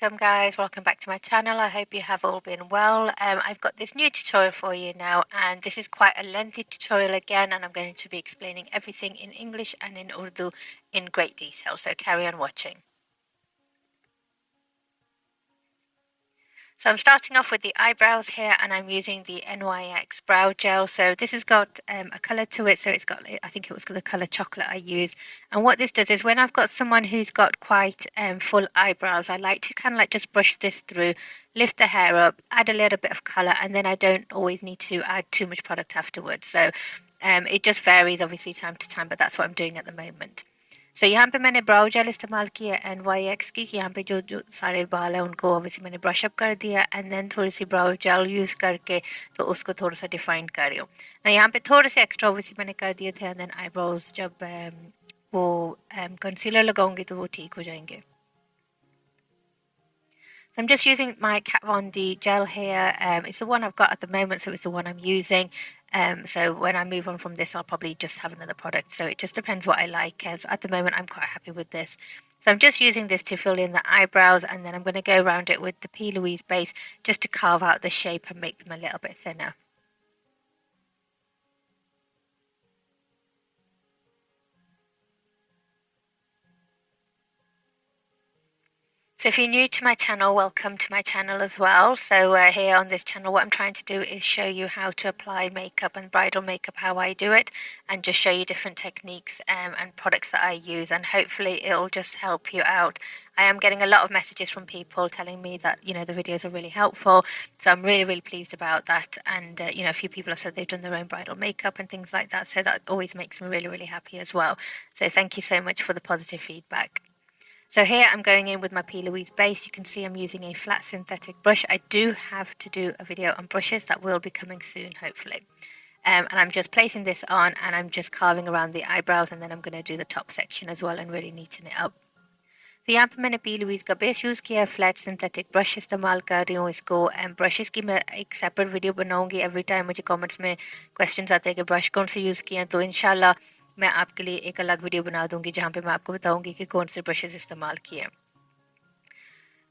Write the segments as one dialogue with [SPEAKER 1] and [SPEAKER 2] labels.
[SPEAKER 1] welcome guys, welcome back to my channel. I hope you have all been well. I've got this new tutorial for you now, and this is quite a lengthy tutorial again, and I'm going to be explaining everything in English and in Urdu in great detail, so carry on watching. So I'm starting off with the eyebrows here, and I'm using the NYX brow gel. So this has got a colour to it, so it's got, I think it was the colour chocolate I used. And what this does is when I've got someone who's got quite full eyebrows, I like to kind of like just brush this through, lift the hair up, add a little bit of colour, and then I don't always need to add too much product afterwards. So it just varies obviously time to time, but that's what I'm doing at the moment. सो यहाँ पे मैंने ब्राउ jail इस्तेमाल किया NYX की, यहाँ पे जो जो सारे बाल हैं उनको ऑब्वियसली मैंने ब्रश अप कर दिया, एंड देन थोड़ी सी ब्राउ जेल यूज़ करके तो उसको थोड़ा सा डिफाइन कर रही हूँ ना। यहाँ पे थोड़े से एक्स्ट्रा ऑब्वियसली मैंने कर दिए थे, एंड देन आईब्रोज जब वो कंसीलर लगाऊंगी तो वो ठीक हो जाएंगे. So I'm just using my Kat Von D gel here. It's the one I've got at the moment, so it's the one I'm using. So when I move on from this, I'll probably just have another product. So it just depends what I like. At the moment, I'm quite happy with this. So I'm just using this to fill in the eyebrows, and then I'm going to go around it with the P. Louise base just to carve out the shape and make them a little bit thinner. So if you're new to my channel, welcome to my channel as well. So here on this channel, what I'm trying to do is show you how to apply makeup and bridal makeup, how I do it, and just show you different techniques and products that I use, and hopefully it'll just help you out. I am getting a lot of messages from people telling me that, you know, the videos are really helpful. So I'm really, really pleased about that. And, you know, a few people have said they've done their own bridal makeup and things like that. So that always makes me really, really happy as well. So thank you so much for the positive feedback. So here I'm going in with my P. Louise base. You can see I'm using a flat synthetic brush. I do have to do a video on brushes that will be coming soon, hopefully. And I'm just placing this on, and I'm just carving around the eyebrows, and then I'm going to do the top section as well and really neaten it up. तो यहाँ पे मैंने P. Louise का base use किया है, flat synthetic brush इस्तेमाल कर रही हूँ इसको. ब्रशेस की मैं एक सेपरेट वीडियो बनाऊँगी. एवरी टाइम मुझे कमेंट्स में क्वेश्चंस आते हैं कि ब्रश कौन से यूज़ किए हैं, तो इंशाल्लाह मैं आपके लिए एक अलग वीडियो बना दूँगी जहाँ पे मैं आपको बताऊँगी कि कौन से ब्रशेस इस्तेमाल किए.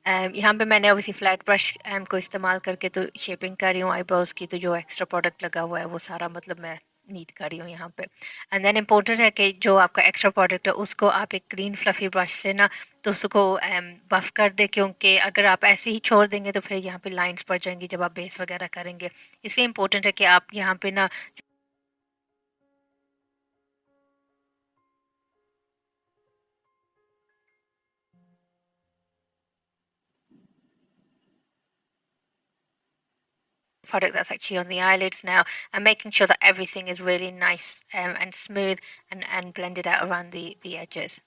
[SPEAKER 1] यहाँ पे मैंने ऑब्वियसली फ्लैट ब्रश को इस्तेमाल करके तो शेपिंग कर रही हूँ आईब्रोज़ की. तो जो एक्स्ट्रा प्रोडक्ट लगा हुआ है वो सारा मतलब मैं नीट कर रही हूँ यहाँ पे. एंड देन इम्पोर्टेंट है कि जो आपका एक्स्ट्रा प्रोडक्ट है उसको आप एक क्लीन फ्लफी ब्रश से ना तो उसको बफ कर दे, क्योंकि अगर आप ऐसे ही छोड़ देंगे तो फिर यहाँ पे लाइंस पड़ जाएंगी जब आप बेस वगैरह करेंगे. इसलिए इम्पोर्टेंट है कि आप यहाँ पे ना product that's actually on the eyelids now, and making sure that everything is really nice and smooth and blended out around the edges.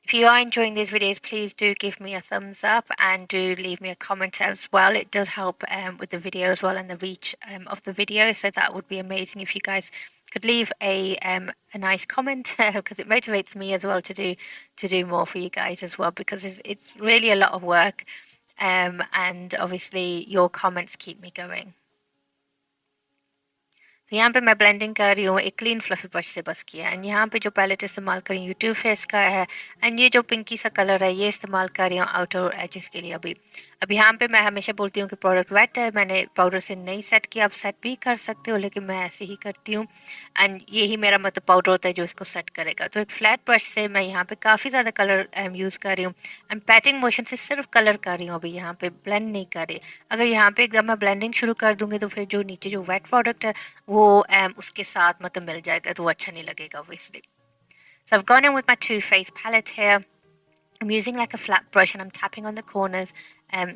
[SPEAKER 1] If you are enjoying these videos, please do give me a thumbs up and do leave me a comment as well. It does help with the video as well and the reach of the video, so that would be amazing if you guys could leave a nice comment because it motivates me as well to do more for you guys as well, because it's really a lot of work. And obviously your comments keep me going. तो यहाँ पे मैं blending कर रही हूँ एक clean fluffy brush से बस किया. एंड यहाँ पे जो पैलेट इस्तेमाल कर रही हूँ ट्यूब फेस का है, एंड ये जो पिंकी सा कलर है ये इस्तेमाल कर रही हूँ आउटर एजेस के लिए. अब यहाँ पे मैं हमेशा बोलती हूँ कि प्रोडक्ट वेट है, मैंने पाउडर से नहीं सेट किया. आप सेट भी कर सकते हो, लेकिन मैं ऐसे ही करती हूँ. एंड यही मेरा मतलब पाउडर होता है जो इसको सेट करेगा. तो एक फ्लैट ब्रश से मैं यहाँ पे काफ़ी ज़्यादा कलर यूज़ कर रही हूँ, एंड पैटिंग मोशन से सिर्फ कलर कर रही हूँ. अभी यहाँ पे ब्लेंड नहीं कर रही. अगर यहाँ पे एकदम मैं ब्लेंडिंग शुरू कर दूँगी तो फिर जो नीचे जो वेट प्रोडक्ट है वो उसके साथ मतलब मिल जाएगा, तो वो अच्छा नहीं लगेगा obviously. So I've gone in with my Too Faced palette here. I'm using like a flat brush and I'm tapping on the corners,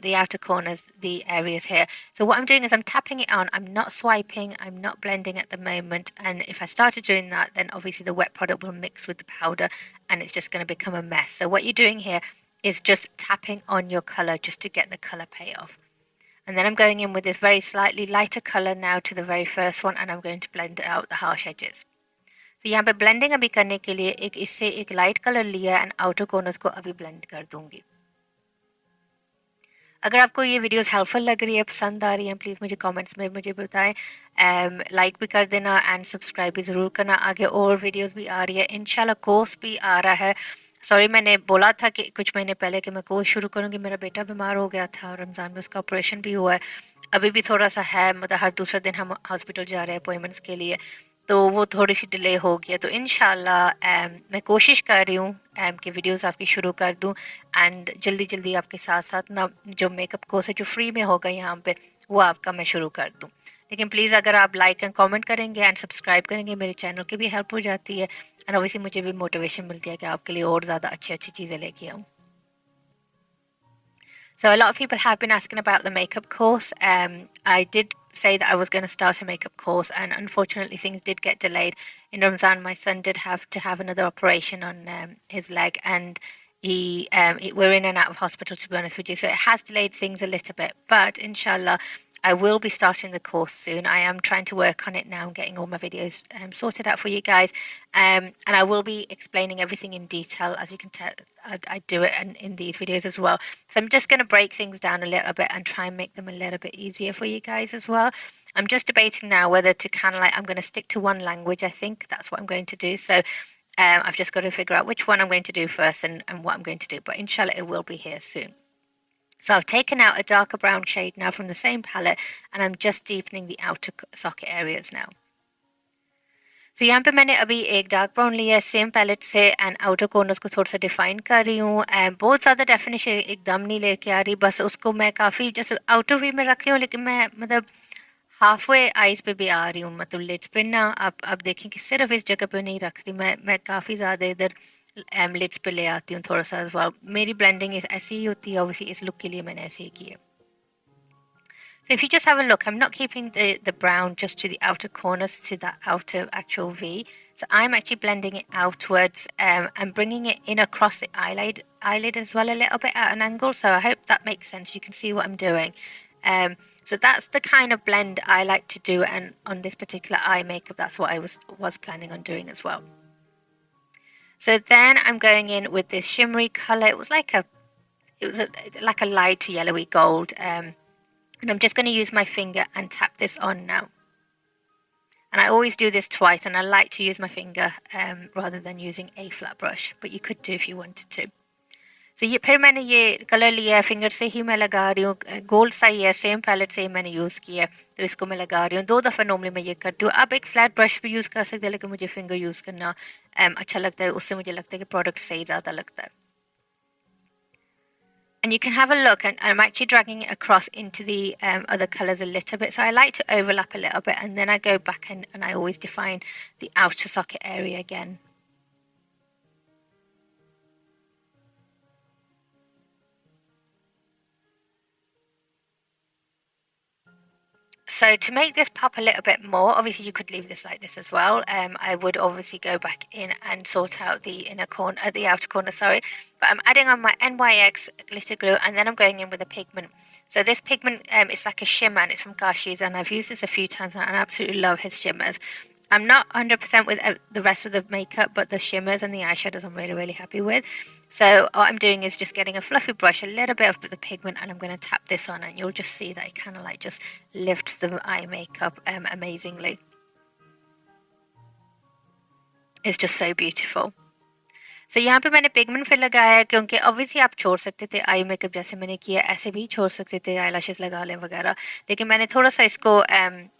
[SPEAKER 1] the outer corners, the areas here. So what I'm doing is I'm tapping it on. I'm not swiping, I'm not blending at the moment. And if I started doing that, then obviously the wet product will mix with the powder and it's just going to become a mess. So what you're doing here is just tapping on your color just to get the color payoff. And then I'm going in with this very slightly lighter color now to the very first one, and I'm going to blend out the harsh edges. तो यहाँ पे blending अभी करने के लिए एक इससे एक लाइट कलर लिया एंड आउटर कॉर्नर्स को अभी ब्लेंड कर दूंगी. अगर आपको ये वीडियोस हेल्पफुल लग रही है, पसंद आ रही है, प्लीज़ मुझे कमेंट्स में मुझे बताएं. लाइक भी कर देना एंड सब्सक्राइब भी ज़रूर करना. आगे और वीडियोस भी आ रही है, इंशाल्लाह कोर्स भी आ रहा है. सॉरी, मैंने बोला था कि कुछ महीने पहले कि मैं कोर्स शुरू करूँगी, मेरा बेटा बीमार हो गया था और रमज़ान में उसका ऑपरेशन भी हुआ है। अभी भी थोड़ा सा है, मतलब हर दूसरे दिन हम हॉस्पिटल जा रहे हैं अपॉइंटमेंट्स के लिए, तो वो थोड़ी सी डिले हो गई है। तो इंशाल्लाह मैं कोशिश कर रही हूँ कि वीडियोस आपकी शुरू कर दूँ एंड जल्दी जल्दी आपके साथ साथ ना जो मेकअप कोर्स है जो फ्री में होगा यहाँ पे, वो आपका मैं शुरू कर दूँ। लेकिन प्लीज़ अगर आप लाइक एंड कमेंट करेंगे एंड सब्सक्राइब करेंगे, मेरे चैनल की भी हेल्प हो जाती है एंड ऑब्वियसली मुझे भी मोटिवेशन मिलती है कि आपके लिए और ज़्यादा अच्छी अच्छी चीज़ें लेके आऊँ। So a lot of people have been asking about the makeup course. I did say that I was going to start a makeup course, and unfortunately things did get delayed. In Ramzan, my son did have to have another operation on his leg, and we're in and out of hospital, to be honest with you. So it has delayed things a little bit, but inshallah, I will be starting the course soon. I am trying to work on it now and getting all my videos sorted out for you guys. And I will be explaining everything in detail. As you can tell, I do it in these videos as well. So I'm just going to break things down a little bit and try and make them a little bit easier for you guys as well. I'm just debating now whether to kind of I'm going to stick to one language. I think that's what I'm going to do. So I've just got to figure out which one I'm going to do first and what I'm going to do. But inshallah, it will be here soon. So I've taken out a darker brown shade now from the same palette, and I'm just deepening the outer socket areas now. तो यहाँ पे मैंने अभी एक dark brown लिया है same palette से and outer corners को थोड़ा सा डिफाइन कर रही हूँ एंड बहुत ज़्यादा डेफिनेशन एकदम नहीं लेके आ रही, बस उसको मैं काफ़ी जैसे आउटर वी में रख रही हूँ, लेकिन मैं मतलब हाफ वे आइज पे भी आ रही हूँ, मतलब लिड्स पे ना आप देखें कि सिर्फ इस जगह पे नहीं रख रही, मैं काफ़ी ज़्यादा इधर लिड्स पे ले आती हूँ थोड़ा सा। मेरी ब्लेंडिंग ऐसी ही होती है, ऑब्वियसली इस लुक के लिए मैंने ऐसे ही की है। So if you just have a look, I'm not keeping the brown just to the outer corners, to that outer actual V. So I'm actually blending it outwards and bringing it in across the eyelid as well, a little bit at an angle. So I hope that makes sense. You can see what I'm doing. So that's the kind of blend I like to do, and on this particular eye makeup, that's what I was planning on doing as well. So then I'm going in with this shimmery color. It was like a light yellowy gold. And I'm just going to use my finger and tap this on now. And I always do this twice, and I like to use my finger rather than using a flat brush, but you could do if you wanted to. So ये फिर मैंने ये colour लिया है, finger से ही मैं लगा रही हूँ, गोल्ड सा ही है, सेम पैलेट से ही मैंने यूज़ किया है, तो इसको मैं लगा रही हूँ 2 दफ़ा। नॉर्मली मैं ये करती हूँ, आप एक फ्लैट ब्रश भी यूज़ कर सकते हैं, लेकिन मुझे फिंगर यूज़ करना अच्छा लगता है, उससे मुझे लगता है कि प्रोडक्ट सही ज़्यादा लगता है। And you can have a look, and I'm actually dragging it across into the other colours a little bit. So I like to overlap a little bit, and then I go back and I always define the outer socket area again. So to make this pop a little bit more, obviously you could leave this like this as well. I would obviously go back in and sort out the inner corner, the outer corner, sorry. But I'm adding on my NYX glitter glue, and then I'm going in with a pigment. So this pigment, it's like a shimmer, and it's from Kashy's, and I've used this a few times, and I absolutely love his shimmers. I'm not 100% with the rest of the makeup, but the shimmers and the eyeshadows I'm really, really happy with. So what I'm doing is just getting a fluffy brush, a little bit of the pigment, and I'm going to tap this on, and you'll just see that it kind of like just lifts the eye makeup amazingly. It's just so beautiful. सो यहाँ पे मैंने pigment फिर लगाया है, क्योंकि obviously आप छोड़ सकते थे आई मेकअप जैसे मैंने किया, ऐसे भी छोड़ सकते थे, आई लैशेस लगा लें वगैरह, लेकिन मैंने थोड़ा सा इसको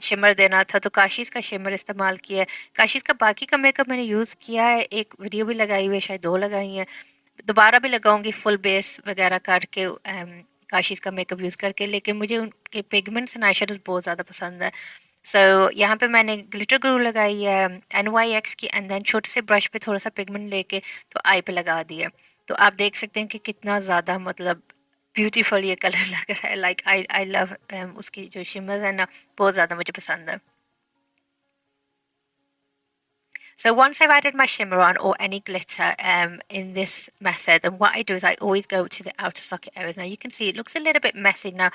[SPEAKER 1] शिमर देना था, तो काशीज़ का शिमर इस्तेमाल किया है। काशीज़ का बाकी का मेकअप मैंने यूज़ किया है, एक वीडियो भी लगाई हुई है, शायद 2 लगाई हैं, दोबारा भी लगाऊंगी फुल बेस वगैरह करके काशीज़ का मेकअप यूज़ करके, लेकिन मुझे उनके पिगमेंट्स एंड आई शेडोज़ बहुत ज़्यादा पसंद है। सो यहाँ पे मैंने ग्लिटर ग्लू लगाई है NYX की, एंड देन छोटे से ब्रश पे थोड़ा सा पिगमेंट लेके तो आई पे लगा दिया। तो आप देख सकते हैं कि कितना ज़्यादा मतलब ब्यूटीफुल ये कलर लग रहा है। लाइक आई आई लव उसकी जो शिमर्स है ना, बहुत ज़्यादा मुझे पसंद है। So once I've added my shimmer on or any glitter in this method, then what I do is I always go to the outer socket areas. Now you can see it looks a little bit messy. Now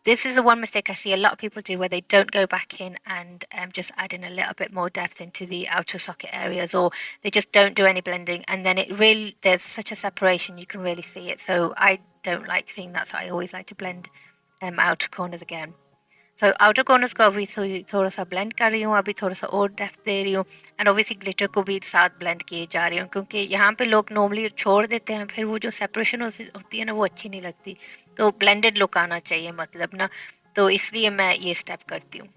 [SPEAKER 1] this is the one mistake I see a lot of people do, where they don't go back in and just add in a little bit more depth into the outer socket areas, or they just don't do any blending, and then it really, there's such a separation, you can really see it. So I don't like seeing that, so I always like to blend outer corners again. So outer corners को अभी थोड़ा सा blend कर रही हूँ, अभी थोड़ा सा और डेप्थ दे रही हूँ एंड ऑब्वियसली ग्लिटर को भी साथ ब्लेंड किए जा रही हूँ, क्योंकि यहाँ पे लोग नॉर्मली छोड़ देते हैं, फिर वो जो सेपरेशन होती है ना वो अच्छी नहीं लगती, तो ब्लेंडेड लुक आना चाहिए मतलब ना, तो इसलिए मैं ये स्टेप करती हूँ।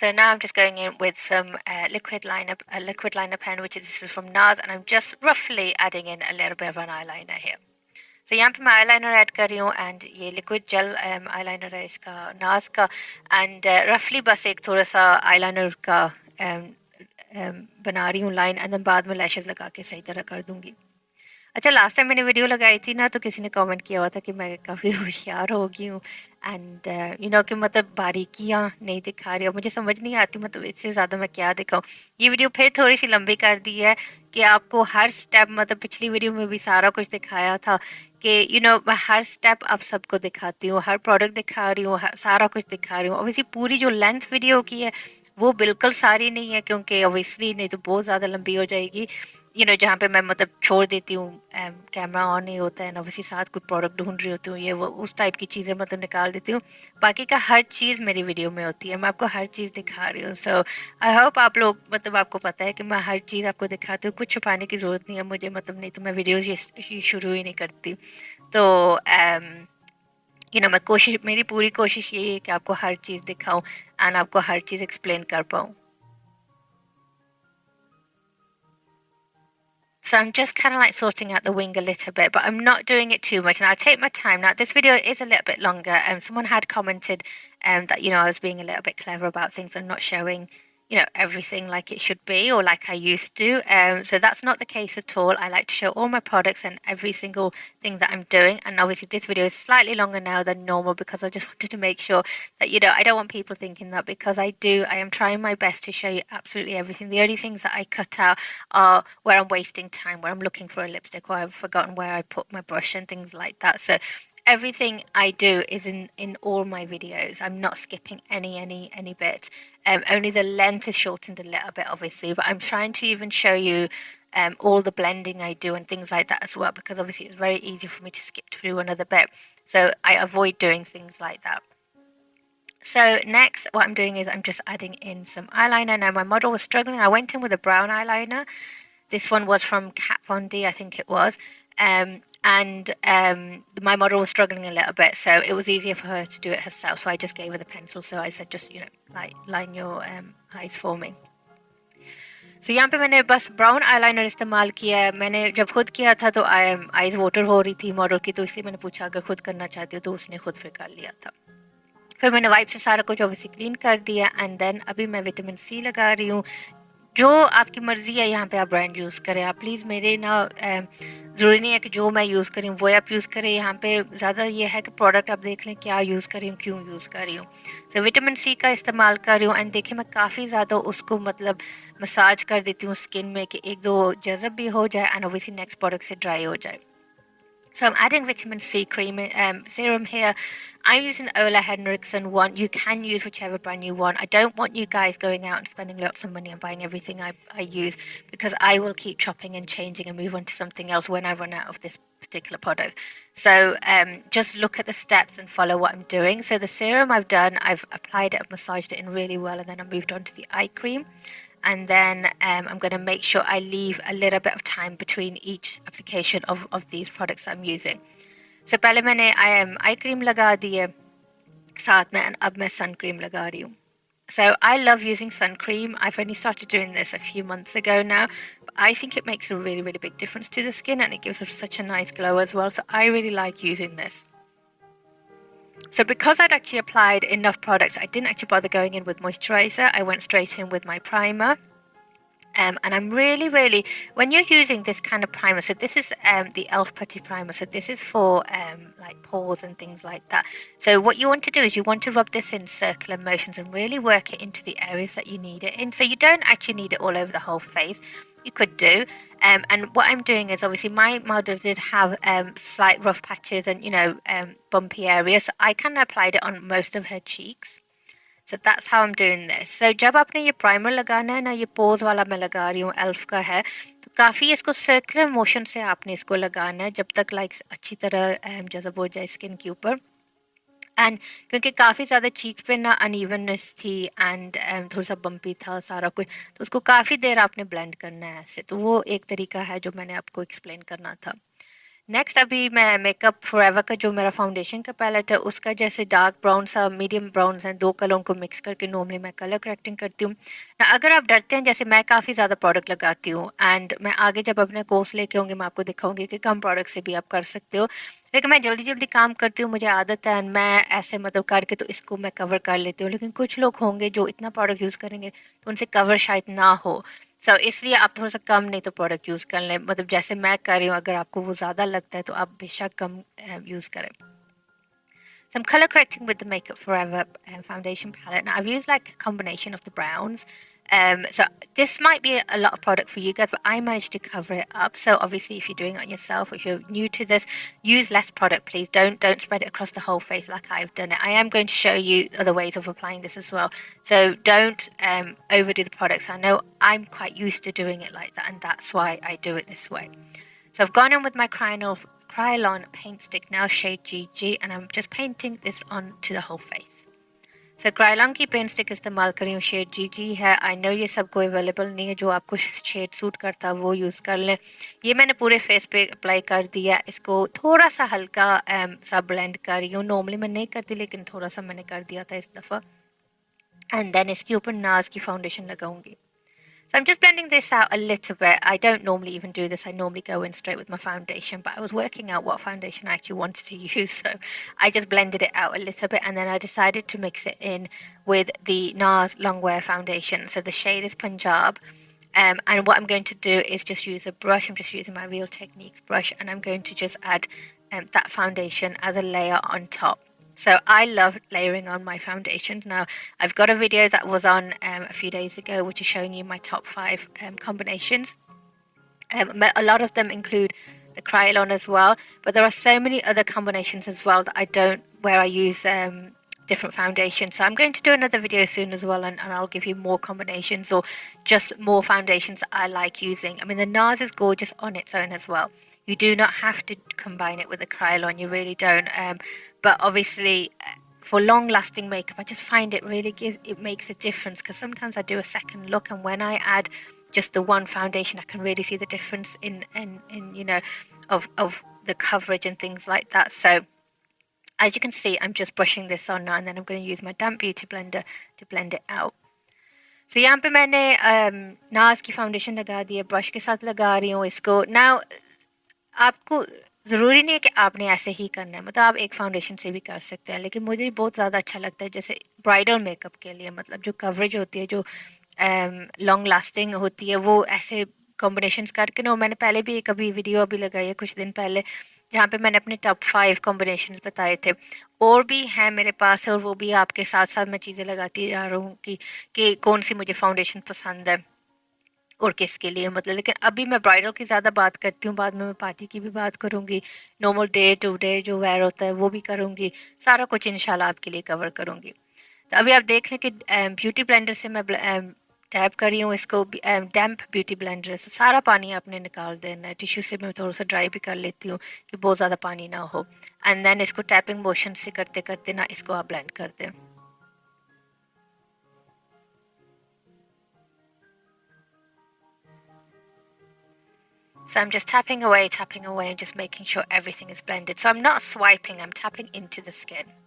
[SPEAKER 1] So now I'm just going in with some liquid liner pen, which is this is from NARS, and I'm just roughly adding in a little bit of an eyeliner here. So यहाँ पे मैं eyeliner add कर रही हूँ and ये liquid gel eyeliner है इसका NARS का, एंड रफली बस एक थोड़ा सा eyeliner का बना रही हूँ लाइन, एंड देन बाद में लैशेस लगा के सही तरह कर दूंगी। अच्छा, लास्ट टाइम मैंने वीडियो लगाई थी ना, तो किसी ने कमेंट किया हुआ था कि मैं काफ़ी होशियार हो गई हूँ एंड कि मतलब बारीकियाँ नहीं दिखा रही, और मुझे समझ नहीं आती मतलब इससे ज़्यादा मैं क्या दिखाऊँ। ये वीडियो फिर थोड़ी सी लंबी कर दी है कि आपको हर स्टेप, मतलब पिछली वीडियो में भी सारा कुछ दिखाया था कि मैं हर स्टेप आप सबको दिखाती हूँ, हर प्रोडक्ट दिखा रही हूँ, सारा कुछ दिखा रही हूँ। ऑब्वियसली पूरी जो लेंथ वीडियो की है वो बिल्कुल सारी नहीं है, क्योंकि ऑब्वियसली नहीं तो बहुत ज़्यादा लंबी हो जाएगी। जहाँ पे मैं मतलब छोड़ देती हूँ, कैमरा ऑन नहीं होता है ना, वैसे साथ कुछ प्रोडक्ट ढूंढ रही होती हूँ, ये वो उस टाइप की चीज़ें मतलब निकाल देती हूँ। बाकी का हर चीज़ मेरी वीडियो में होती है, मैं आपको हर चीज़ दिखा रही हूँ। सो आई होप आप लोग मतलब आपको पता है कि मैं हर चीज़ आपको दिखाती हूँ, कुछ छुपाने की ज़रूरत नहीं है मुझे, मतलब नहीं तो मैं वीडियोज़ ये शुरू ही नहीं करती। तो मैं कोशिश, मेरी पूरी कोशिश यही है कि आपको हर चीज़ दिखाऊँ एंड आपको हर चीज़ एक्सप्लेन कर पाऊँ। So I'm just kind of like sorting out the wing a little bit, but I'm not doing it too much. And I'll take my time. Now, this video is a little bit longer. Someone had commented that, I was being a little bit clever about things and not showing, everything like it should be or like I used to. So that's not the case at all. I like to show all my products and every single thing that I'm doing. And obviously this video is slightly longer now than normal because I just wanted to make sure that, I don't want people thinking that, because I am trying my best to show you absolutely everything. The only things that I cut out are where I'm wasting time, where I'm looking for a lipstick or I've forgotten where I put my brush and things like that. So everything I do is in all my videos. I'm not skipping any bit. Only the length is shortened a little bit, obviously, but I'm trying to even show you all the blending I do and things like that as well, because obviously it's very easy for me to skip through another bit. So I avoid doing things like that. So next, what I'm doing is I'm just adding in some eyeliner. Now my model was struggling. I went in with a brown eyeliner. This one was from Kat Von D, I think it was. And my model was struggling a little bit, so it was easier for her to do it herself. So I just gave her the pencil. So I said, just like line your eyes for me. So यहाँ पे मैंने बस brown eyeliner इस्तेमाल किया है। मैंने जब खुद किया था तो आईज वाटर हो रही थी मॉडल की, तो इसलिए मैंने पूछा अगर खुद करना चाहती हो, तो उसने खुद फिर कर लिया था। फिर मैंने वाइप से सारा कुछ ऑब्वियसली क्लीन कर दिया एंड देन अभी मैं विटामिन सी लगा रही हूँ। जो आपकी मर्ज़ी है यहाँ पे आप ब्रांड यूज़ करें। आप प्लीज़ मेरे ना ज़रूरी नहीं है कि जो मैं यूज़ करी हूँ वो आप यूज़ करें। यहाँ पे ज़्यादा ये है कि प्रोडक्ट आप देख लें क्या यूज़ कर रही हूँ, क्यों यूज़ कर रही हूँ। सो विटामिन सी का इस्तेमाल कर रही हूँ एंड देखिए मैं काफ़ी ज़्यादा उसको मतलब मसाज कर देती हूँ स्किन में कि एक दो जज़ब भी हो जाए एंड ऑब्वियसली नेक्स्ट प्रोडक्ट से ड्राई हो जाए। So I'm adding vitamin C cream serum here. I'm using the Ola Henriksen one. You can use whichever brand you want. I don't want you guys going out and spending lots of money and buying everything I use, because I will keep chopping and changing and move on to something else when I run out of this particular product. So just look at the steps and follow what I'm doing. So the serum I've done, I've applied it, I've massaged it in really well, and then I moved on to the eye cream. And then I'm going to make sure I leave a little bit of time between each application of these products I'm using. So पहले मैंने eye cream लगा दी है साथ में, अब मैं sun cream लगा रही हूँ. So I love using sun cream. I've only started doing this a few months ago now, but I think it makes a really, really big difference to the skin and it gives us such a nice glow as well. So I really like using this. So because I'd actually applied enough products, I didn't actually bother going in with moisturizer. I went straight in with my primer. And I'm really, really, when you're using this kind of primer, so this is the e.l.f. Putty Primer, so this is for like pores and things like that. So what you want to do is you want to rub this in circular motions and really work it into the areas that you need it in. So you don't actually need it all over the whole face. You could do. And what I'm doing is obviously my model did have slight rough patches and, bumpy areas. So I kind of applied it on most of her cheeks. So that's how I'm doing this. So जब आपने ये primer लगाना है ना, ये pose वाला मैं लगा रही हूँ, एल्फ का है, तो काफ़ी इसको सर्कुलर मोशन से आपने इसको लगाना है जब तक लाइक अच्छी तरह जज़ब हो जाए स्किन के ऊपर। एंड क्योंकि काफ़ी ज़्यादा चीक्स पे ना अनइवननेस थी एंड थोड़ा सा बम्पी था सारा कुछ, तो उसको काफ़ी देर आपने ब्लेंड करना है ऐसे। तो वो एक तरीका है जो मैंने आपको एक्सप्लेन करना था। नेक्स्ट अभी मैं मेकअप फॉरएवर का जो मेरा फाउंडेशन का पैलेट है उसका जैसे डार्क ब्राउन सा मीडियम ब्राउन हैं, दो कलरों को मिक्स करके नॉर्मली मैं कलर करेक्टिंग करती हूँ ना। अगर आप डरते हैं, जैसे मैं काफ़ी ज़्यादा प्रोडक्ट लगाती हूँ एंड मैं आगे जब अपने कोर्स लेके होंगे मैं आपको दिखाऊंगी कि कम प्रोडक्ट से भी आप कर सकते हो, लेकिन मैं जल्दी जल्दी काम करती हूँ, मुझे आदत है एंड मैं ऐसे मतलब करके तो इसको मैं कवर कर लेती हूँ। लेकिन कुछ लोग होंगे जो इतना प्रोडक्ट यूज़ करेंगे तो उनसे कवर शायद ना हो। इसलिए आप थोड़ा सा कम नहीं तो प्रोडक्ट यूज़ कर लें, मतलब जैसे मैं कर रही हूँ, अगर आपको वो ज़्यादा लगता है तो आप बेशक कम यूज़ करें। So I'm color correcting with the Makeup Forever foundation palette. Now I've used like a combination of the browns. So this might be a lot of product for you guys, but I managed to cover it up. So obviously if you're doing it on yourself, if you're new to this, use less product, please. Don't spread it across the whole face like I've done it. I am going to show you other ways of applying this as well. So don't overdo the products. I know I'm quite used to doing it like that, and that's why I do it this way. So I've gone in with my Krylon paint stick now, shade GG, and I'm just painting this onto the whole face. So Krylon की paint stick इस्तेमाल करी हूँ, shade GG है। I know ये सबको available नहीं है, जो आपको शेड सूट करता है वो यूज़ कर लें। ये मैंने पूरे फेस पे अप्लाई कर दिया, इसको थोड़ा सा हल्का सा ब्लेंड कर रही हूँ। नॉर्मली मैं नहीं करती लेकिन थोड़ा सा मैंने कर दिया था इस दफ़ा। एंड देन इसके ऊपर नाज की फाउंडेशन लगाऊंगी। So I'm just blending this out a little bit. I don't normally even do this. I normally go in straight with my foundation, but I was working out what foundation I actually wanted to use. So I just blended it out a little bit and then I decided to mix it in with the NARS Longwear foundation. So the shade is Punjab. And what I'm going to do is just use a brush. I'm just using my Real Techniques brush and I'm going to just add that foundation as a layer on top. So I love layering on my foundations. Now I've got a video that was on a few days ago which is showing you my top 5 combinations. A lot of them include the Krylon as well, but there are so many other combinations as well that I don't, where I use different foundations. So I'm going to do another video soon as well, and I'll give you more combinations or just more foundations that I like using. I mean, the NARS is gorgeous on its own as well. You do not have to combine it with the Krylon, you really don't. But obviously, for long-lasting makeup, I just find it really makes a difference, because sometimes I do a second look, and when I add just the one foundation, I can really see the difference in you know, of the coverage and things like that. So as you can see, I'm just brushing this on now, and then I'm going to use my damp beauty blender to blend it out. So यहाँ पे मैंने नाज की foundation लगा दी है, brush के साथ लगा रही हूँ इसको। नाउ आपको ज़रूरी नहीं है कि आपने ऐसे ही करना है, मतलब आप एक फाउंडेशन से भी कर सकते हैं, लेकिन मुझे बहुत ज़्यादा अच्छा लगता है जैसे ब्राइडल मेकअप के लिए, मतलब जो कवरेज होती है, जो लॉन्ग लास्टिंग होती है, वो ऐसे कॉम्बिनेशंस करके ना। मैंने पहले भी एक अभी वीडियो अभी लगाई है कुछ दिन पहले, जहाँ पे मैंने अपने टॉप 5 कॉम्बिनेशंस बताए थे। और भी हैं मेरे पास, और वो भी आपके साथ साथ मैं चीज़ें लगाती जा रहा हूँ कि कौन सी मुझे फाउंडेशन पसंद है और किसके लिए, मतलब। लेकिन अभी मैं ब्राइडल की ज़्यादा बात करती हूँ, बाद में मैं पार्टी की भी बात करूँगी, नॉर्मल डे टू डे जो वेयर होता है वो भी करूँगी, सारा कुछ इंशाल्लाह आपके लिए कवर करूँगी। तो अभी आप देख लें कि ब्यूटी ब्लेंडर से मैं टैप कर रही हूँ इसको, डैम्प ब्यूटी ब्लेंडर से सारा पानी आपने निकाल देना है। टिश्यू से मैं थोड़ा सा ड्राई भी कर लेती हूँ कि बहुत ज़्यादा पानी ना हो, एंड देन इसको टैपिंग मोशन से करते करते ना इसको आप ब्लेंड कर दें। So I'm just tapping away and just making sure everything is blended. So I'm not swiping, I'm tapping into the skin.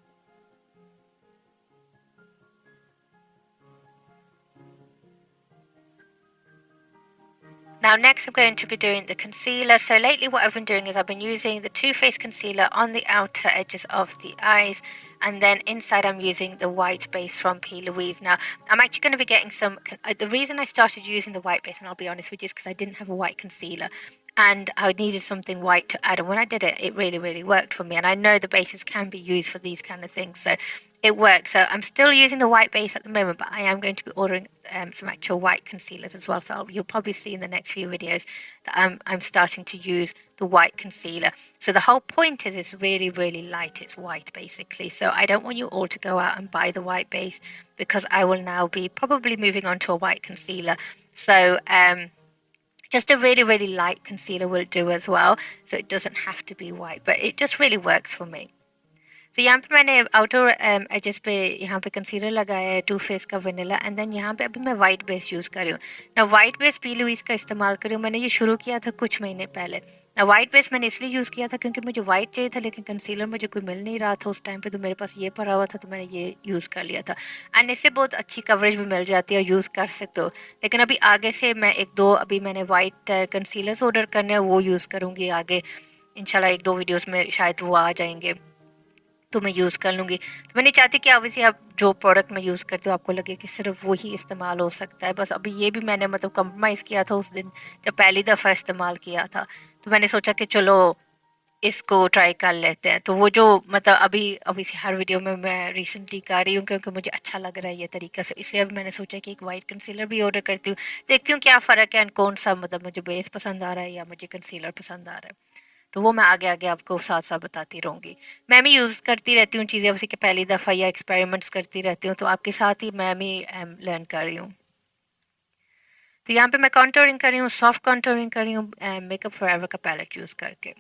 [SPEAKER 1] Now next I'm going to be doing the concealer. So lately what I've been doing is I've been using the Too Faced concealer on the outer edges of the eyes, and then inside I'm using the white base from P. Louise. Now I'm actually going to be getting some, the reason I started using the white base, and I'll be honest with you, is because I didn't have a white concealer and I needed something white to add, and when I did it, it really worked for me. And I know the bases can be used for these kind of things, so it works. So I'm still using the white base at the moment, but I am going to be ordering some actual white concealers as well. So you'll probably see in the next few videos that I'm starting to use the white concealer. So the whole point is it's really, really light. It's white basically. So I don't want you all to go out and buy the white base because I will now be probably moving on to a white concealer. So just a really, really light concealer will do as well. So it doesn't have to be white, but it just really works for me. तो यहाँ पे मैंने outer edges पे यहाँ पे concealer लगाया है to face का वनीला एंड देन यहाँ पे अभी मैं वाइट बेस यूज़ कर रही हूँ ना वाइट बेस पी लुइस का इस्तेमाल कर रही हूँ मैंने ये शुरू किया था कुछ महीने पहले ना वाइट बेस मैंने इसलिए यूज़ किया था क्योंकि मुझे वाइट चाहिए था लेकिन कंसीलर मुझे कोई मिल नहीं रहा था उस टाइम पे तो मेरे पास ये पड़ा हुआ था तो मैंने ये यूज़ कर लिया था एंड इससे बहुत अच्छी कवरेज भी मिल जाती है और यूज़ कर सकते हो लेकिन अभी आगे से मैं एक दो अभी मैंने वाइट कंसीलर्स ऑर्डर करने हैं वो यूज़ करूँगी आगे इंशाल्लाह एक दो वीडियोज़ में शायद वो आ जाएंगे तो मैं यूज़ कर लूँगी तो मैं नहीं चाहती कि ऑब्वियसली आप जो प्रोडक्ट मैं यूज़ करती हूँ आपको लगे कि सिर्फ वही इस्तेमाल हो सकता है बस अभी ये भी मैंने मतलब कंप्रोमाइज़ किया था उस दिन जब पहली दफ़ा इस्तेमाल किया था तो मैंने सोचा कि चलो इसको ट्राई कर लेते हैं तो वो जो मतलब अभी से हर वीडियो में मैं रिसेंटली कर रही हूँ क्योंकि मुझे अच्छा लग रहा है ये तरीका से इसलिए अभी मैंने सोचा कि एक वाइट कंसीलर भी ऑर्डर करती हूँ देखती हूँ क्या फ़र्क है एंड कौन सा मतलब मुझे बेस पसंद आ रहा है या मुझे कंसीलर पसंद आ रहा है तो वो मैं आगे आगे आपको साथ साथ बताती रहूँगी मैं भी यूज़ करती रहती हूँ चीज़ें उसी के पहली दफ़ा या एक्सपेरिमेंट्स करती रहती हूँ तो आपके साथ ही मैं भी लर्न कर रही हूँ तो यहाँ पे मैं कॉन्टोरिंग कर रही हूँ सॉफ्ट कॉन्टोरिंग कर रही हूँ मेकअप फॉरएवर का पैलेट यूज़ करके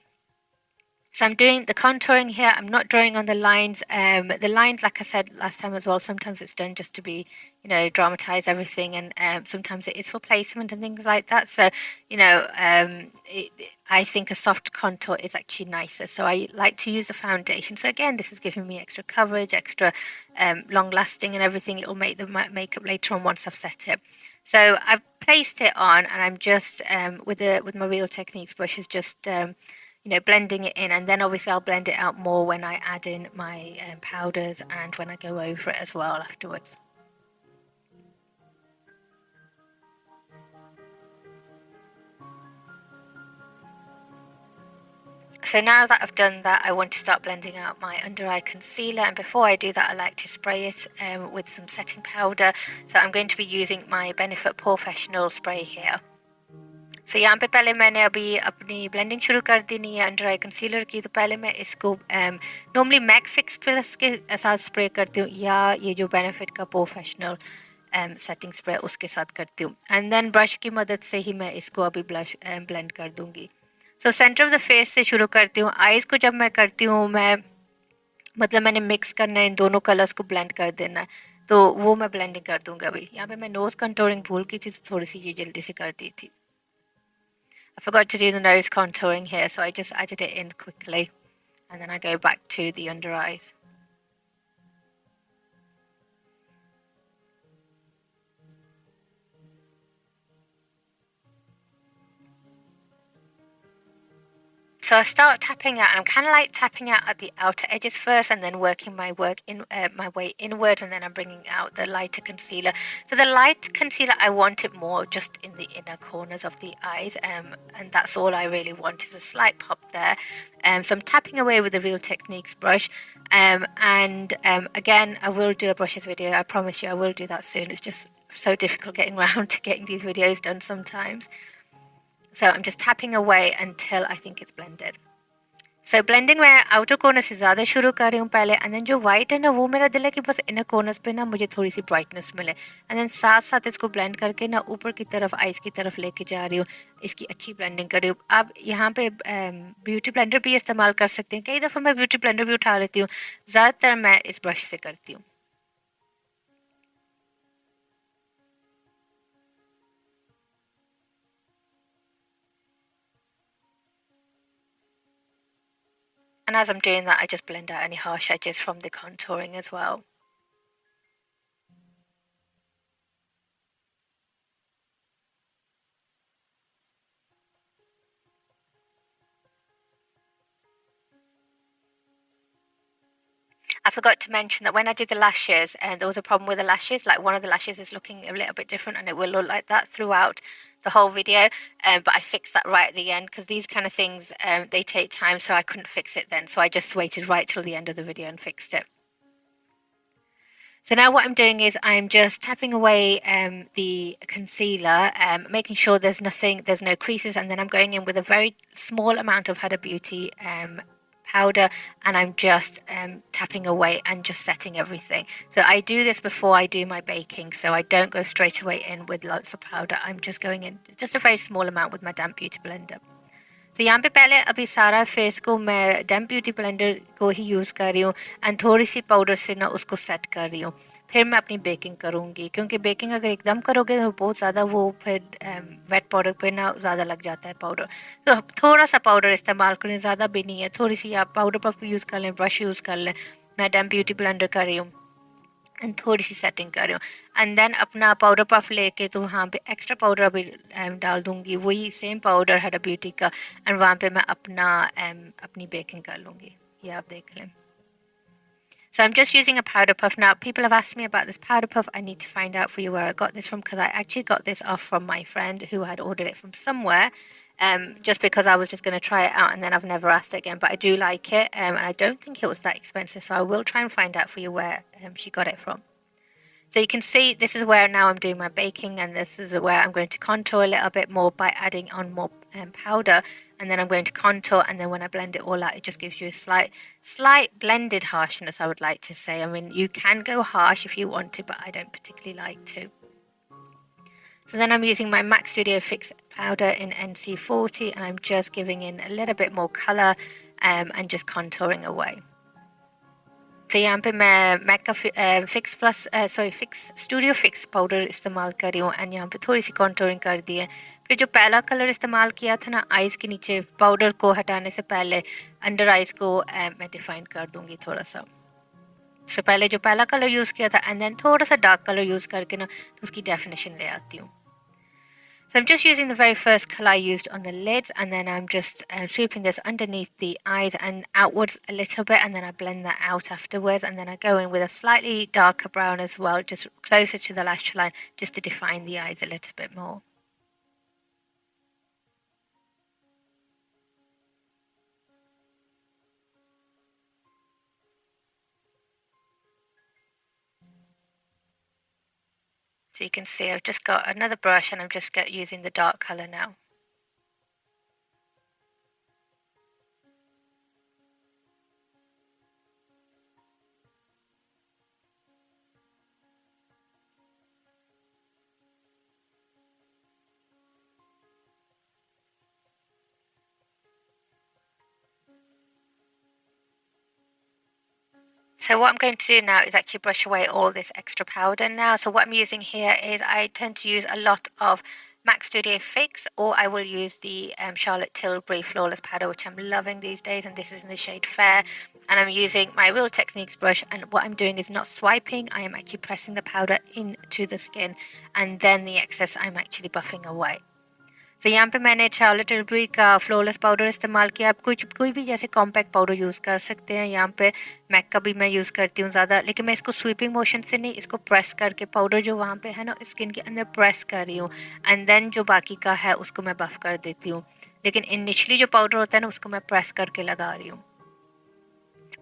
[SPEAKER 1] So I'm doing the contouring here. I'm not drawing on the lines. The lines, like I said last time as well, sometimes it's done just to be, dramatize everything, and sometimes it is for placement and things like that. So, I think a soft contour is actually nicer. So I like to use the foundation. So again, this is giving me extra coverage, extra long lasting, and everything. It will make the makeup later on once I've set it. So I've placed it on, and I'm just with my Real Techniques brushes just. Blending it in, and then obviously I'll blend it out more when I add in my powders and when I go over it as well afterwards. So now that I've done that, I want to start blending out my under eye concealer, and before I do that I like to spray it with some setting powder. So I'm going to be using my Benefit Professional spray here. So यहाँ पे पहले मैंने अभी अपनी blending शुरू कर देनी है अंडर आई कंसीलर की तो पहले मैं इसको नॉर्मली मैक फिक्स प्लस के साथ स्प्रे करती हूँ या ये जो बेनिफिट का प्रोफेशनल सेटिंग स्प्रे उसके साथ करती हूँ एंड देन ब्रश की मदद से ही मैं इसको अभी ब्लश ब्लेंड कर दूँगी so centre of the face से शुरू करती हूँ आइज़ को जब मैं करती हूँ मैं मतलब मैंने मिक्स करना है इन दोनों कलर्स को ब्लेंड कर देना है तो वो मैं ब्लेंडिंग कर दूँगी अभी यहाँ पे मैं नोज़ कंटोरिंग भूल गई थी तो थोड़ी सी ये जल्दी से कर दी थी I forgot to do the nose contouring here, so I just added it in quickly. And then I go back to the under eyes. So I start tapping out, and I'm kind of like tapping out at the outer edges first, and then working my way inwards, and then I'm bringing out the lighter concealer. So the light concealer, I want it more just in the inner corners of the eyes, and that's all I really want is a slight pop there. So I'm tapping away with the Real Techniques brush, and again, I will do a brushes video. I promise you, I will do that soon. It's just so difficult getting around to getting these videos done sometimes. So I'm just tapping away until I think it's blended. So blending मैं outer corner से ज़्यादा शुरू कर रही हूँ पहले and then जो white है ना वो मेरा दिल है कि बस इनर कॉर्नर्स पे ना मुझे थोड़ी सी ब्राइटनेस मिले एंड देन साथ साथ इसको ब्लेंड करके ना ऊपर की तरफ आइज़ की तरफ लेके जा रही हूँ इसकी अच्छी ब्लेंडिंग कर रही हूँ आप यहाँ पे ब्यूटी ब्लेंडर भी इस्तेमाल कर सकते हैं कई दफ़ा मैं ब्यूटी ब्लेंडर भी उठा लेती हूँ ज़्यादातर मैं इस ब्रश से करती हूँ And as I'm doing that, I just blend out any harsh edges from the contouring as well. I forgot to mention that when I did the lashes, there was a problem with the lashes. Like one of the lashes is looking a little bit different, and it will look like that throughout the whole video. But I fixed that right at the end because these kind of things they take time, so I couldn't fix it then. So I just waited right till the end of the video and fixed it. So now what I'm doing is I'm just tapping away the concealer, making sure there's no creases, and then I'm going in with a very small amount of Huda Beauty powder, and I'm just tapping away and just setting everything. So I do this before I do my baking, so I don't go straight away in with lots of powder. I'm just going in just a very small amount with my damp beauty blender. तो यहाँ पे पहले अभी सारा face को मैं डैम्प beauty blender को ही use कर रही हूँ एंड थोड़ी सी पाउडर से ना उसको सेट कर रही हूँ। फिर मैं अपनी बेकिंग करूँगी, क्योंकि बेकिंग अगर एकदम करोगे तो बहुत ज़्यादा वो फिर वेट पाउडर पे ना ज़्यादा लग जाता है पाउडर। तो थोड़ा सा पाउडर इस्तेमाल करें, ज़्यादा भी नहीं है, थोड़ी सी आप पाउडर पफ यूज़ कर लें, ब्रश यूज़ कर लें। मैं डैम्प ब्यूटी ब्लेंडर कर रही हूँ एंड थोड़ी सी सेटिंग कर रही हूँ एंड देन अपना पाउडर पफ लेके तो वहाँ पे एक्स्ट्रा पाउडर अभी डाल दूँगी, वही सेम पाउडर है ब्यूटी का, एंड वहाँ पे मैं अपनी बेकिंग कर लूँगी। ये आप देख लें। So I'm just using a powder puff. Now, people have asked me about this powder puff. I need to find out for you where I got this from, because I actually got this off from my friend who had ordered it from somewhere, just because I was just going to try it out, and then I've never asked it again. But I do like it, and I don't think it was that expensive. So I will try and find out for you where she got it from. So you can see this is where now I'm doing my baking, and this is where I'm going to contour a little bit more by adding on more powder, and then I'm going to contour, and then when I blend it all out, it just gives you a slight blended harshness, I would like to say. I mean, you can go harsh if you want to, but I don't particularly like to. So then I'm using my MAC Studio Fix powder in NC40, and I'm just giving in a little bit more color and just contouring away. तो यहाँ पे मैं Mac का fix studio fix powder इस्तेमाल कर रही हूँ and यहाँ पे थोड़ी सी कॉन्टोरिंग कर दी है। फिर जो पहला कलर इस्तेमाल किया था ना आइज़ के नीचे, पाउडर को हटाने से पहले अंडर आइज़ को मैं डिफाइन कर दूँगी थोड़ा सा। उससे पहले जो पहला कलर यूज़ किया था एंड देन थोड़ा सा डार्क कलर यूज़ करके ना तो उसकी डेफिनेशन ले आती हूँ। So I'm just using the very first colour I used on the lids, and then I'm just sweeping this underneath the eyes and outwards a little bit, and then I blend that out afterwards, and then I go in with a slightly darker brown as well, just closer to the lash line, just to define the eyes a little bit more. So you can see I've just got another brush and I'm just using the dark colour now. So what I'm going to do now is actually brush away all this extra powder now. So what I'm using here is I tend to use a lot of MAC Studio Fix, or I will use the Charlotte Tilbury Flawless Powder, which I'm loving these days, and this is in the shade Fair. And I'm using my Real Techniques brush, and what I'm doing is not swiping, I am actually pressing the powder into the skin, and then the excess I'm actually buffing away. तो यहाँ पे मैंने Charlotte टिल्बरी का flawless powder इस्तेमाल किया। आप कोई भी जैसे कॉम्पैक्ट पाउडर यूज़ कर सकते हैं। यहाँ पे मैक का भी मैं यूज़ करती हूँ ज़्यादा, लेकिन मैं इसको स्वीपिंग मोशन से नहीं, इसको प्रेस करके पाउडर जो वहाँ पे है ना स्किन के अंदर प्रेस कर रही हूँ, एंड देन जो बाकी का है उसको मैं बफ कर देती हूँ। लेकिन इनिशियली जो पाउडर होता है ना उसको मैं प्रेस करके लगा रही हूँ,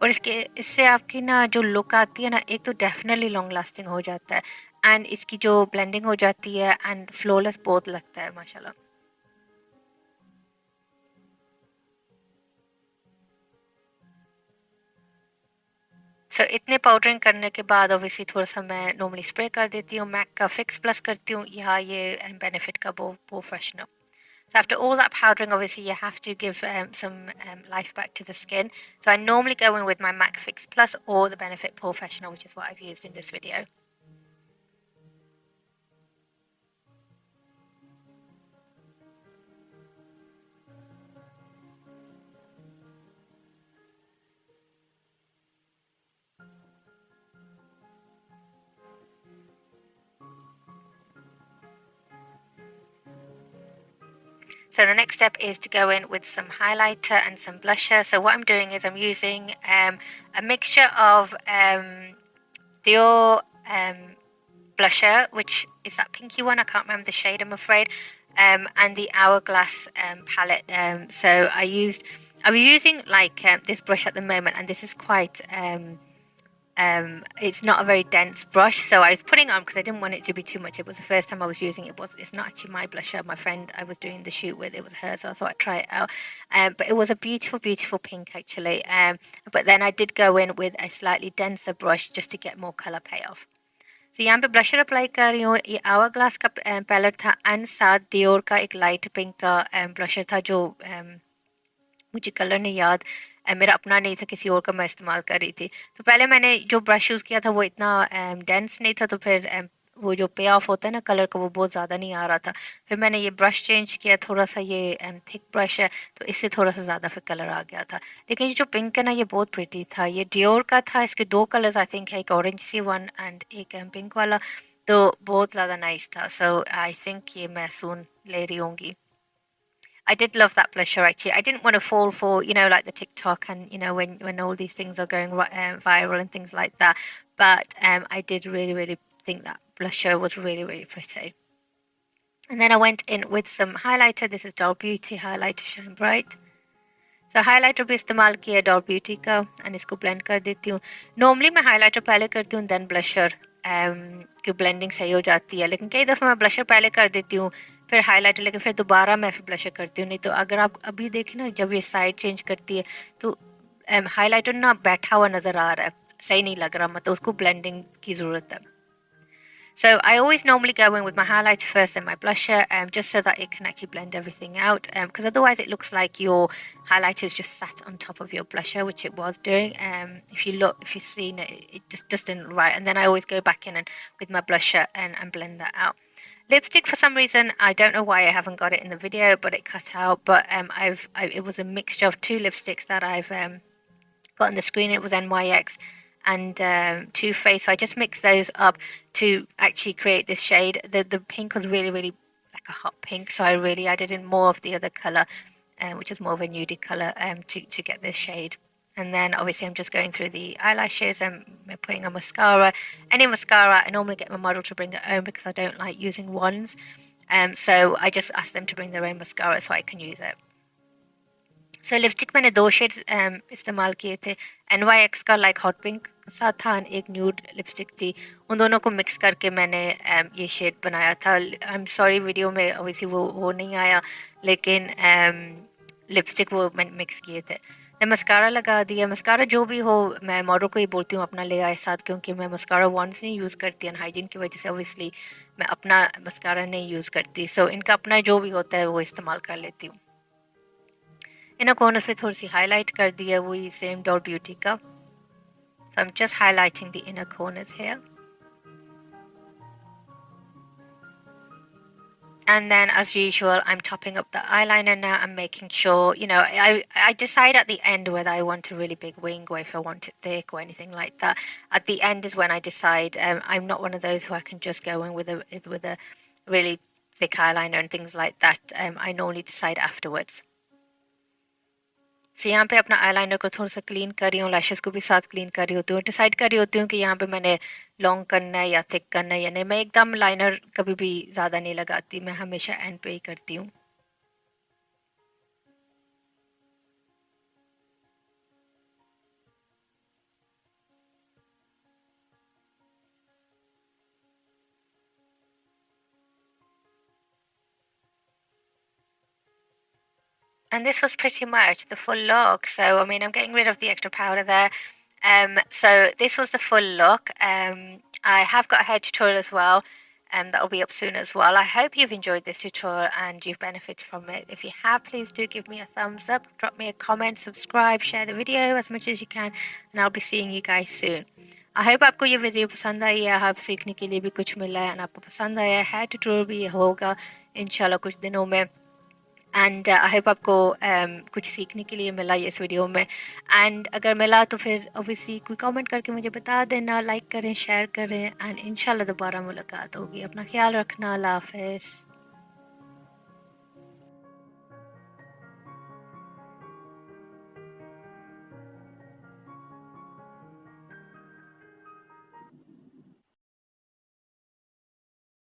[SPEAKER 1] और इससे आपकी ना जो लुक आती है ना, एक तो डेफिनेटली लॉन्ग लास्टिंग हो जाता है, एंड इसकी जो ब्लेंडिंग हो जाती है, एंड फ्लॉलेस बहुत लगता है माशाल्लाह। सो इतने पाउडरिंग करने के बाद ऑब्वियसली थोड़ा सा मैं नॉर्मली स्प्रे कर देती हूँ, मैक का फिक्स प्लस करती हूँ, या ये बेनिफिट का वो freshener. So after all that powdering, obviously you have to give some life back to the skin. So I normally go in with my MAC Fix Plus or the Benefit Pore Freshener, which is what I've used in this video. So the next step is to go in with some highlighter and some blusher. So what I'm doing is I'm using a mixture of Dior blusher, which is that pinky one, I can't remember the shade I'm afraid, and the Hourglass palette. So I'm using like this brush at the moment, and this is quite It's not a very dense brush, so I was putting it on because I didn't want it to be too much. It was the first time I was using it. It's not actually my blusher. My friend I was doing the shoot with, it was hers, so I thought I'd try it out. But it was a beautiful, beautiful pink actually. But then I did go in with a slightly denser brush just to get more color payoff. So यहाँ पे blusher apply कर रही हूँ. ये our glass का palette था and साथ Dior का एक लाइट पिंक का ब्लशर था जो मुझे कलर नहीं याद. मेरा अपना नहीं था, किसी और का मैं इस्तेमाल कर रही थी. तो पहले मैंने जो ब्रश यूज़ किया था वो इतना डेंस नहीं था, तो फिर वो जो पे ऑफ होता है ना कलर का, वो बहुत ज़्यादा नहीं आ रहा था. फिर मैंने ये ब्रश चेंज किया, थोड़ा सा ये थिक ब्रश है तो इससे थोड़ा सा ज़्यादा फिर कलर आ गया था. लेकिन ये जो पिंक है ना ये बहुत प्रिटी था. ये डियोर का था. इसके दो कलर्स आई थिंक है, एक ऑरेंज सी वन एंड एक पिंक वाला. तो बहुत ज़्यादा नाइस था. सो आई थिंक ये मैं सून ले रही होंगी. I did love that blusher actually. I didn't want to fall for, like the TikTok and, when all these things are going viral and things like that. But I did really, really think that blusher was really, really pretty. And then I went in with some highlighter. This is Doll Beauty Highlighter Shine Bright. So highlighter भी इस्तेमाल किया doll beauty का and इसको blend कर देती हूँ. Normally मैं highlighter पहले करती हूँ देन ब्लशर की ब्लेंडिंग सही हो जाती है. लेकिन कई दफ़ा मैं ब्लशर पहले कर देती हूँ फिर हाइलाइटर, लेकिन फिर दोबारा मैं फिर ब्लशर करती हूँ. नहीं तो अगर आप अभी देखें ना जब ये साइड चेंज करती है तो हाइलाइटर ना बैठा हुआ नज़र आ रहा है, सही नहीं लग रहा, मतलब उसको ब्लेंडिंग की ज़रूरत है. So I always normally go in with my highlighter first and my blusher, just so that it can actually blend everything out. Because otherwise it looks like your highlighter is just sat on top of your blusher, which it was doing. If you've seen it, it just didn't look right. And then I always go back in and with my blusher and blend that out. Lipstick, for some reason, I don't know why I haven't got it in the video, but it cut out. But it was a mixture of two lipsticks that I've got on the screen. It was NYX and Too Faced. So I just mixed those up to actually create this shade. The pink was really, really like a hot pink, so I really added in more of the other colour, which is more of a nudie colour, to get this shade. And then obviously I'm just going through the eyelashes and putting on mascara. Any mascara, I normally get my model to bring it home because I don't like using wands. So I just ask them to bring their own mascara so I can use it. So lipstick मैंने दो shades इस्तेमाल किए थे. NYX का like hot pink सा था, एक nude lipstick थी. उन दोनों को मिक्स करके मैंने ये शेड बनाया था. आई एम सॉरी वीडियो में ऑब्वियसली वो नहीं आया, लेकिन लिपस्टिक वो मैंने मिक्स किए थे. मैं मस्कारा लगा दिया. मस्कारा जो भी हो मैं मॉडल को ही बोलती हूँ अपना ले आए साथ, क्योंकि मैं मस्कारा वॉन्स नहीं यूज़ करती अनहाइजीन की वजह से. ऑब्वियसली मैं अपना मस्कारा नहीं यूज़ करती, सो इनका अपना जो भी होता है वो इस्तेमाल कर लेती हूँ. इनर कॉर्नर पे थोड़ी सी हाईलाइट कर दी है वही सेम डॉल ब्यूटी का. So I'm just highlighting the inner corners here. And then as usual I'm topping up the eyeliner now and making sure, I decide at the end whether I want a really big wing or if I want it thick or anything like that. At the end is when I decide. I'm not one of those who I can just go in with a really thick eyeliner and things like that. I normally decide afterwards. सो यहाँ पे अपना eyeliner को थोड़ा सा clean कर रही हूँ, lashes को भी साथ क्लीन कर रही होती हूँ. डिसाइड कर रही होती हूँ कि यहाँ पे मैंने लॉन्ग करना है या थिक करना है या नहीं. मैं एकदम लाइनर कभी भी ज़्यादा नहीं लगाती, मैं हमेशा एंड पे ही करती हूँ. And this was pretty much the full look. So, I mean, I'm getting rid of the extra powder there. So this was the full look. I have got a hair tutorial as well. That will be up soon as well. I hope you've enjoyed this tutorial and you've benefited from it. If you have, please do give me a thumbs up, drop me a comment, subscribe, share the video as much as you can, and I'll be seeing you guys soon. I hope आपको ये video पसंद आई है, आप सीखने के लिए भी कुछ मिला है, और आपको पसंद आया है. हेयर ट्यूटोरियल भी होगा इंशाल्लाह कुछ दिनों में. एंड आई होप आपको कुछ सीखने के लिए मिला ये इस वीडियो में. एंड अगर मिला तो फिर ऑब्वियसली कोई कमेंट करके मुझे बता देना, लाइक करें, शेयर करें, एंड इंशाल्लाह दोबारा मुलाकात होगी. अपना ख्याल रखना. अल्लाह हाफ़िज़.